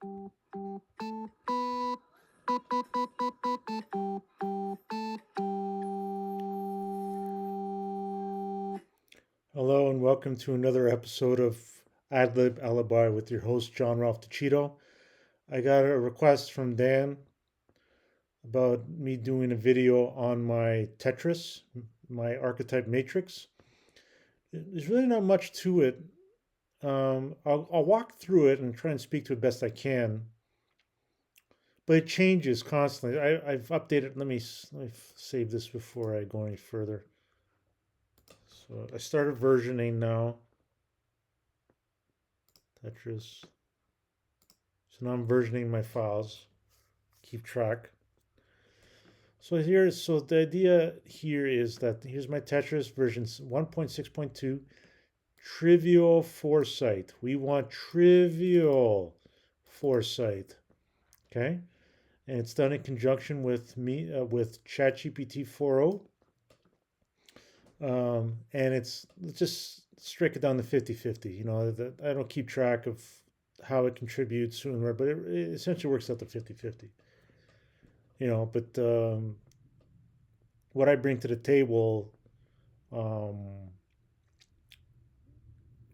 Hello and welcome to another episode of Adlib Alibi with your host John Ralph DeCito. I got a request from Dan about me doing a video on my Tetris, my Archetype matrix. There's really not much to it. I'll walk through it and try and speak to it best I can, but it changes constantly. I've updated. Let me save this before I go any further. So I started versioning now. Tetris. So now I'm versioning my files. Keep track. So the idea here is that here's my Tetris version 1.6.2. Trivial foresight. We want trivial foresight. Okay, and it's done in conjunction with with ChatGPT 4.0. And let's just strike it down to 50-50. I don't keep track of how it contributes, but it essentially works out to 50-50. But what I bring to the table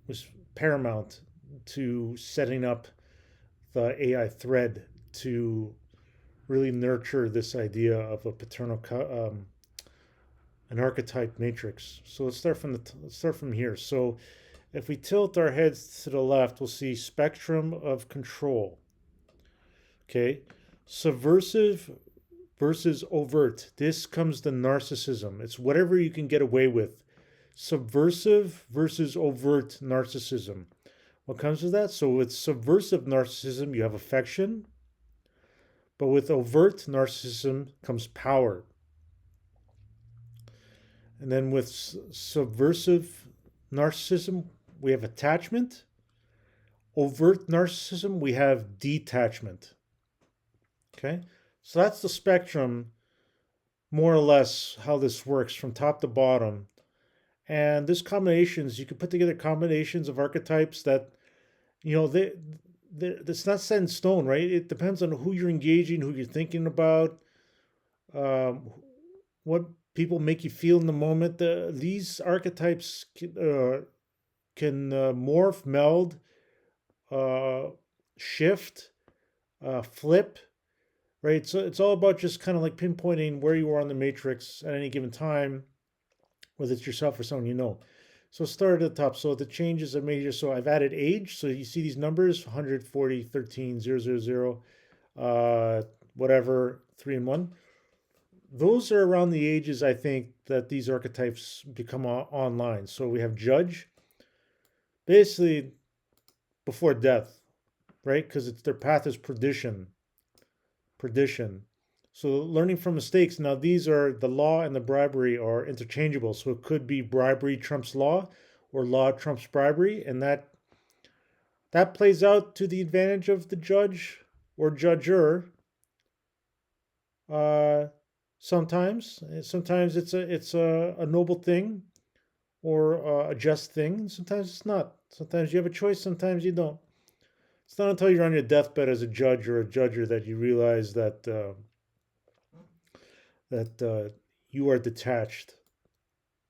was paramount to setting up the AI thread to really nurture this idea of a an archetype matrix. So let's start from here. So if we tilt our heads to the left, we'll see spectrum of control. Okay, subversive versus overt. This comes to narcissism. It's whatever you can get away with. Subversive versus overt narcissism. What comes with that? So with subversive narcissism, you have affection, but with overt narcissism comes power. And then with subversive narcissism, we have attachment. Overt narcissism, we have detachment. Okay? So that's the spectrum, more or less, how this works from top to bottom. And this combinations, you can put together combinations of archetypes that, it's not set in stone, right? It depends on who you're engaging, who you're thinking about, what people make you feel in the moment. These archetypes can morph, meld, shift, flip, right? So it's all about just kind of like pinpointing where you are on the matrix at any given time, whether it's yourself or someone you know. So start at the top. So the changes I made here. So I've added age. So you see these numbers: 140, 13, 000, whatever, 3 and 1. Those are around the ages, I think, that these archetypes become online. So we have judge, basically before death, right? Because it's their path is perdition. So learning from mistakes. Now these are the law and the bribery are interchangeable. So it could be bribery trumps law, or law trumps bribery, and that plays out to the advantage of the judge or judger. Sometimes it's a noble thing or a just thing. Sometimes it's not. Sometimes you have a choice. Sometimes you don't. It's not until you're on your deathbed as a judge or a judger that you realize that you are detached.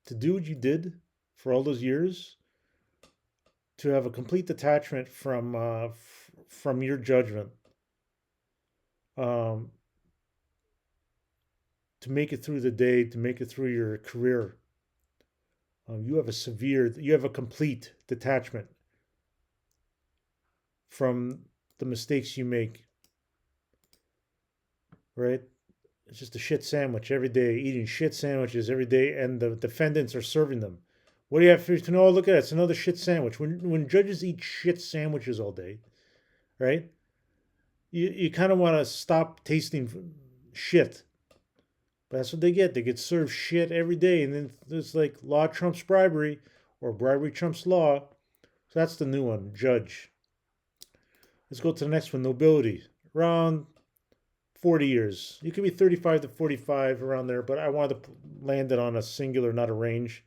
To do what you did for all those years, to have a complete detachment from your judgment, to make it through the day, to make it through your career. You have a complete detachment from the mistakes you make, right? It's just a shit sandwich every day, eating shit sandwiches every day, and the defendants are serving them. What do you have to know? Oh, look at it. It's another shit sandwich. When judges eat shit sandwiches all day, right? You kind of want to stop tasting shit. But that's what they get. They get served shit every day. And then there's like law trumps bribery or bribery trumps law. So that's the new one, judge. Let's go to the next one, nobility. Around 40 years. You could be 35 to 45 around there, but I wanted to land it on a singular, not a range.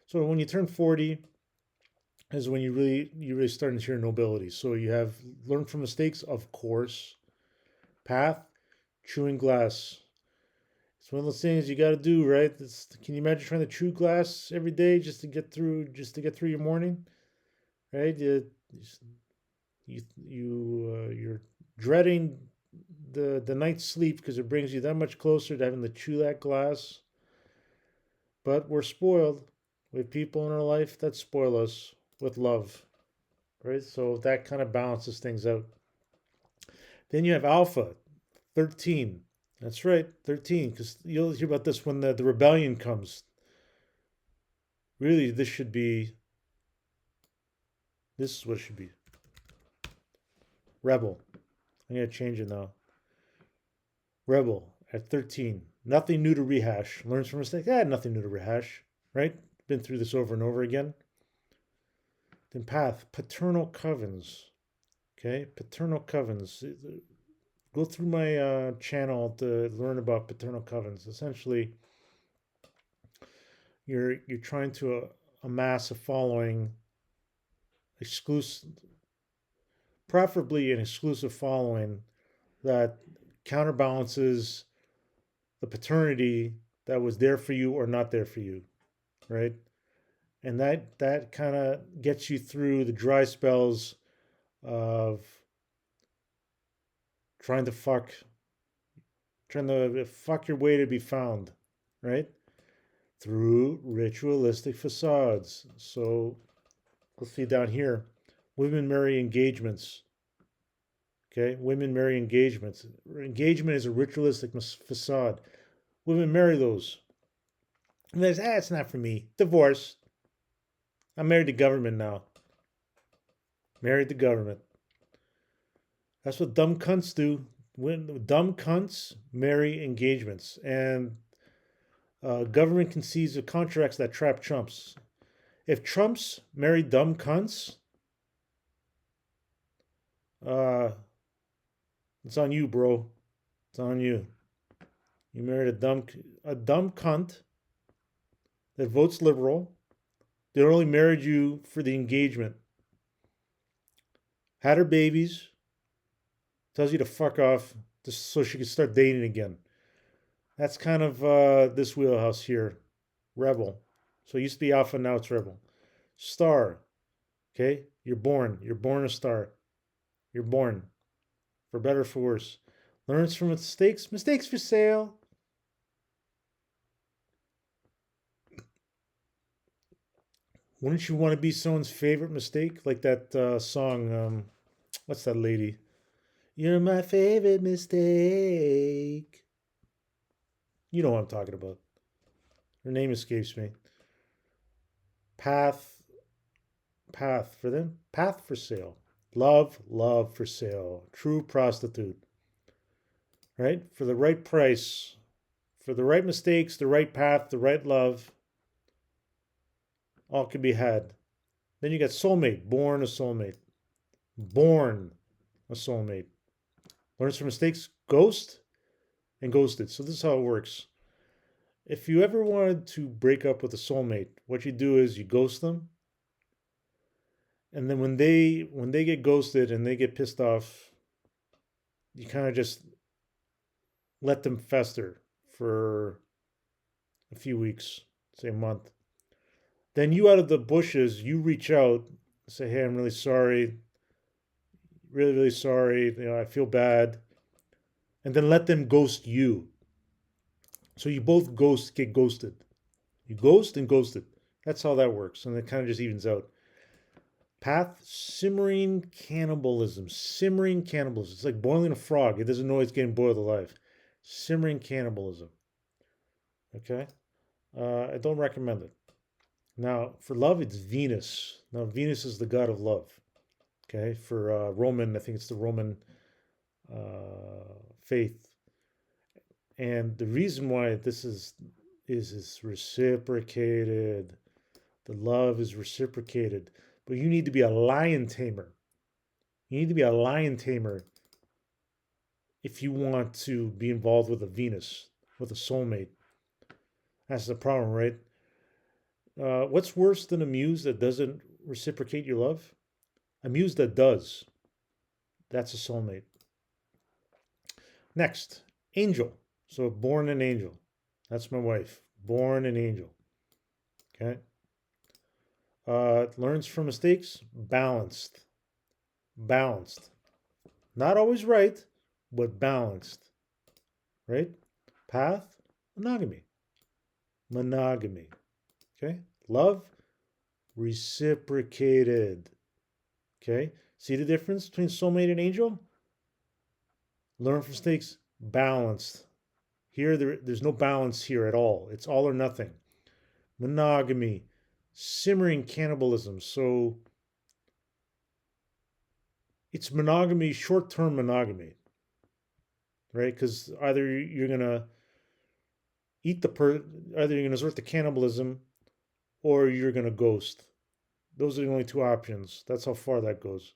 So when you turn 40, is when you really start into your nobility. So you have learn from mistakes, of course. Path, chewing glass. It's one of those things you got to do, right? Can you imagine trying to chew glass every day just to get through your morning, right? You're dreading the night's sleep because it brings you that much closer to having to chew that glass. But we're spoiled. We have people in our life that spoil us with love, right? So that kind of balances things out. Then you have Alpha, 13. That's right, 13, because you'll hear about this when the rebellion comes. Really, this is what it should be. Rebel. I'm going to change it now. Rebel at 13. Nothing new to rehash. Learns from mistakes. Nothing new to rehash, right? Been through this over and over again. Then Path, paternal covens. Okay, paternal covens. Go through my channel to learn about paternal covens. Essentially, you're trying to amass a following, exclusive, preferably an exclusive following that counterbalances the paternity that was there for you or not there for you, right? And that kind of gets you through the dry spells of trying to fuck your way to be found, right? Through ritualistic facades. So let's see down here. Women marry engagements. Okay, women marry engagements. Engagement is a ritualistic facade. Women marry those. And there's, it's not for me. Divorce. I'm married to government now. Married to government. That's what dumb cunts do. When dumb cunts marry engagements, and government conceives of contracts that trap chumps. If chumps marry dumb cunts, it's on you, bro. It's on you. You married a dumb cunt that votes liberal. They only married you for the engagement. Had her babies. Tells you to fuck off just so she can start dating again. That's kind of this wheelhouse here. Rebel. So it used to be Alpha, now it's Rebel. Star. Okay? You're born. You're born a star. You're born. For better or for worse. Learns from mistakes. Mistakes for sale. Wouldn't you want to be someone's favorite mistake? Like that song, what's that lady? You're my favorite mistake. You know what I'm talking about. Her name escapes me. Path. Path for them. Path for sale. Love for sale. True prostitute. Right? For the right price. For the right mistakes, the right path, the right love. All can be had. Then you got soulmate. Born a soulmate. Born a soulmate. Learns from mistakes. Ghost and ghosted. So this is how it works. If you ever wanted to break up with a soulmate, what you do is you ghost them. And then when they get ghosted and they get pissed off, you kind of just let them fester for a few weeks, say a month. Then you out of the bushes, you reach out, say, "Hey, I'm really sorry. Really, really sorry. I feel bad." And then let them ghost you. So you both get ghosted. You ghost and ghosted. That's how that works. And it kind of just evens out. Path, simmering cannibalism. Simmering cannibalism. It's like boiling a frog. It doesn't know it's getting boiled alive. Simmering cannibalism. Okay? I don't recommend it. Now, for love, it's Venus. Now, Venus is the god of love. Okay? For Roman, I think it's the Roman faith. And the reason why this is it's reciprocated. The love is reciprocated. But you need to be a lion tamer. You need to be a lion tamer if you want to be involved with a Venus, with a soulmate. That's the problem, right? What's worse than a muse that doesn't reciprocate your love? A muse that does. That's a soulmate. Next, angel. So born an angel. That's my wife. Born an angel. Okay. Learns from mistakes. Balanced. Balanced. Not always right, but balanced. Right? Path. Monogamy. Monogamy. Okay. Love. Reciprocated. Okay. See the difference between soulmate and angel? Learn from mistakes. Balanced. Here, there's no balance here at all. It's all or nothing. Monogamy. Simmering cannibalism. So it's monogamy, short-term monogamy, right? Because either you're gonna either you're gonna resort to cannibalism, or you're gonna ghost. Those are the only two options. That's how far that goes.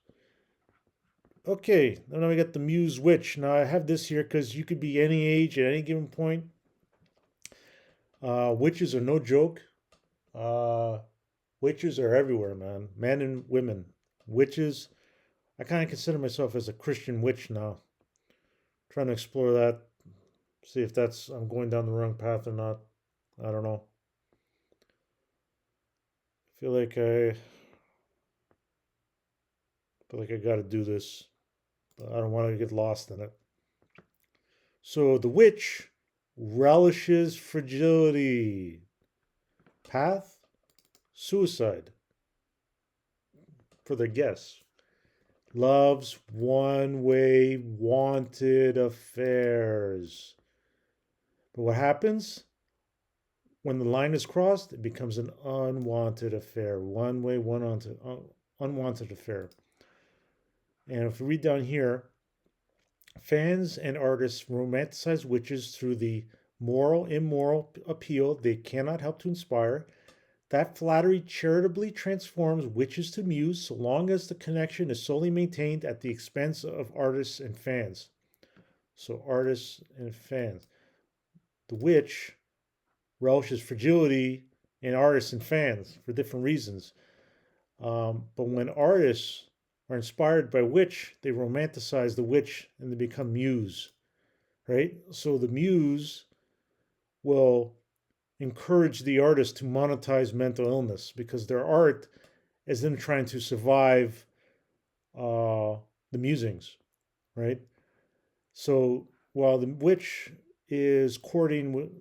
Okay, now we got the Muse Witch. Now I have this here because you could be any age at any given point. Witches are no joke. Witches are everywhere, man. Men and women. Witches. I kind of consider myself as a Christian witch now. Trying to explore that. See if I'm going down the wrong path or not. I don't know. I feel like I got to do this. But I don't want to get lost in it. So the witch relishes fragility. Path? Suicide. For the guess. Loves one-way wanted affairs. But what happens? When the line is crossed, it becomes an unwanted affair. One-way, unwanted affair. And if we read down here, fans and artists romanticize witches through the moral, immoral appeal they cannot help to inspire. That flattery charitably transforms witches to muse so long as the connection is solely maintained at the expense of artists and fans. So artists and fans. The witch relishes fragility in artists and fans for different reasons. But when artists are inspired by witch, they romanticize the witch and they become muse, right? So the muse will encourage the artist to monetize mental illness because their art is them trying to survive the musings, right? So while the witch is courting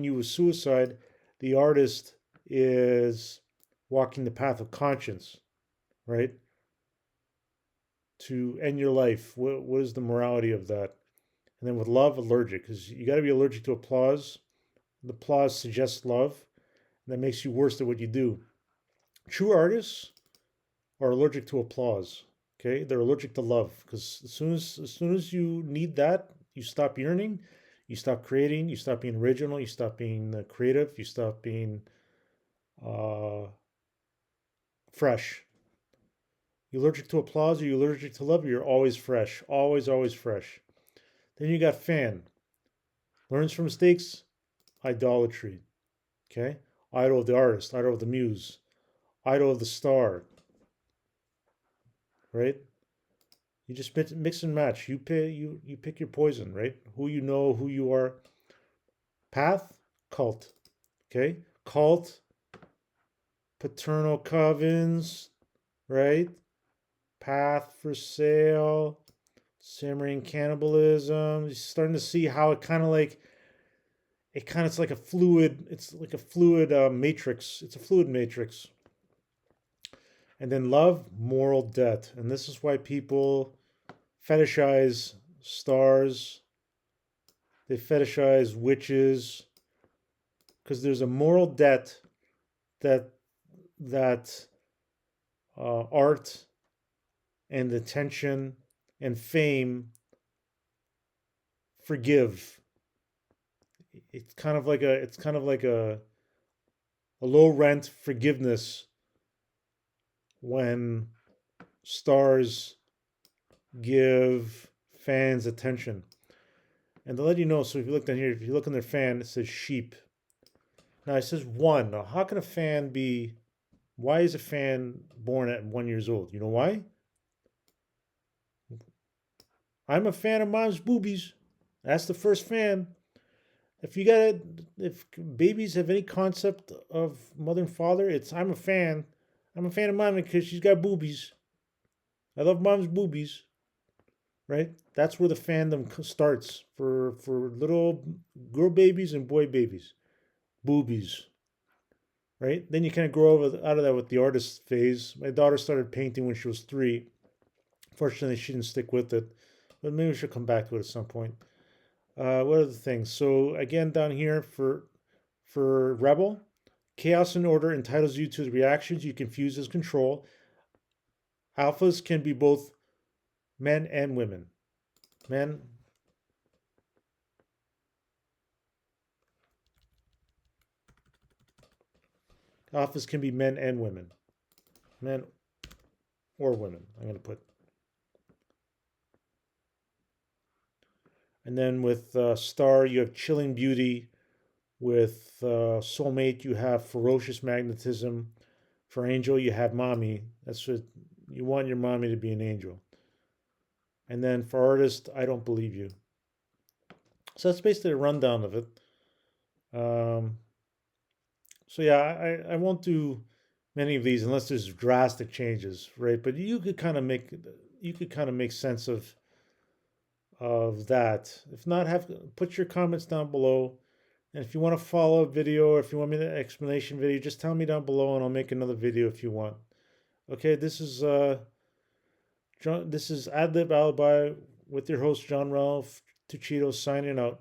you with suicide, the artist is walking the path of conscience, right? To end your life. What is the morality of that? And then with love, allergic, because you got to be allergic to applause. The applause suggests love, and that makes you worse at what you do. True artists are allergic to applause. Okay, they're allergic to love because as soon as you need that, you stop yearning, you stop creating, you stop being original, you stop being creative, you stop being fresh. You're allergic to applause, or you're allergic to love, or you're always fresh, always fresh. Then you got fan, learns from mistakes. Idolatry, okay? Idol of the artist, idol of the muse, idol of the star, right? You just mix and match. You pick your poison, right? Who you know, who you are. Path, cult, okay? Cult, paternal covens, right? Path for sale, simmering cannibalism. You're starting to see how it's like a fluid. It's like a fluid matrix. It's a fluid matrix. And then love, moral debt. And this is why people fetishize stars. They fetishize witches because there's a moral debt that art and attention and fame forgive. It's kind of like a low rent forgiveness when stars give fans attention. And to let you know, so if you look down here, if you look on their fan, it says sheep. Now it says one. Now, how can a fan be Why is a fan born at 1 year old? You know why? I'm a fan of mom's boobies. That's the first fan. If babies have any concept of mother and father, it's I'm a fan. I'm a fan of mom because she's got boobies. I love mom's boobies. Right? That's where the fandom starts for little girl babies and boy babies. Boobies. Right? Then you kind of grow out of that with the artist phase. My daughter started painting when she was 3. Fortunately, she didn't stick with it, but maybe she'll come back to it at some point. What are the things? So again, down here for Rebel, chaos and order entitles you to the reactions you confuse as control. Alphas can be both men and women. Men. Alphas can be men and women. Men or women. I'm going to put. And then with Star, you have chilling beauty. With Soulmate, you have ferocious magnetism. For Angel, you have Mommy. That's what you want your mommy to be, an angel. And then for Artist, I don't believe you. So that's basically a rundown of it. So yeah, I won't do many of these unless there's drastic changes, right? But you could kind of make sense of that. If not, have put your comments down below. And if you want to follow a video or if you want me an explanation video, just tell me down below and I'll make another video if you want. Okay, this is Adlib Alibi with your host John Ralph Tuchito signing out.